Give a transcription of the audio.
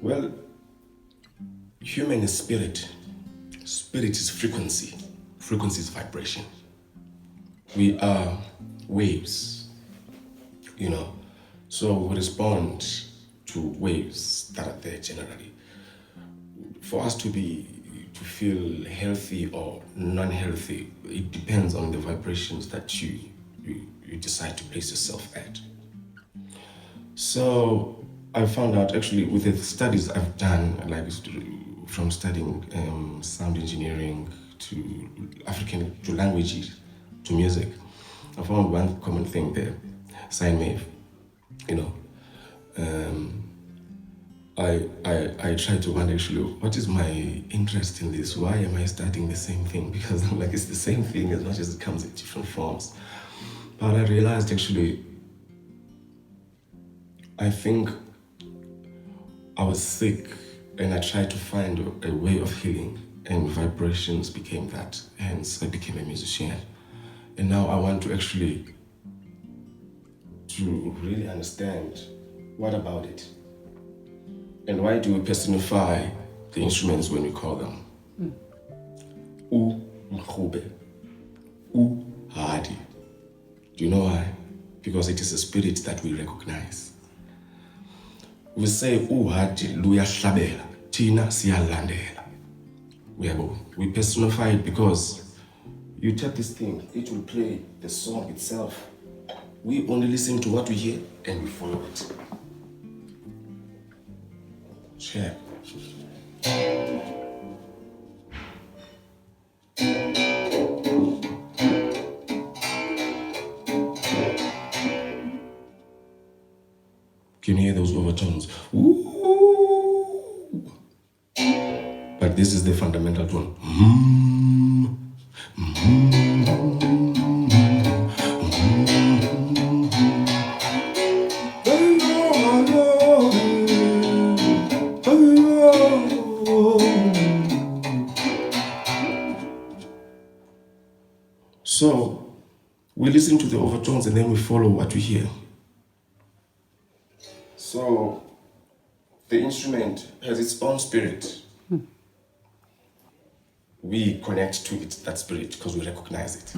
Well, human is spirit. Spirit is frequency. Frequency is vibration. We are waves, So we respond to waves that are there generally. For us to feel healthy or non-healthy, it depends on the vibrations that you decide to place yourself at. So I found out actually with the studies I've done, like from studying sound engineering to African, to languages, to music, I found one common thing there, sine wave. I try to wonder actually, what is my interest in this? Why am I studying the same thing? Because I'm like, it's the same thing as much as it comes in different forms. But I realized actually, I think I was sick and I tried to find a way of healing, and vibrations became that. Hence, I became a musician. And now I want to actually to really understand what about it. And why do we personify the instruments when we call them? U mkhube, U hadi. Do you know why? Because it is a spirit that we recognize. We say U hadi luyahlabela, tina siyalandela. We personify it because you tap this thing, it will play the song itself. We only listen to what we hear and we follow it. Share. Can you hear those overtones? Ooh. But this is the fundamental tone. So we listen to the overtones and then we follow what we hear. So the instrument has its own spirit. We connect to it, that spirit, because we recognize it.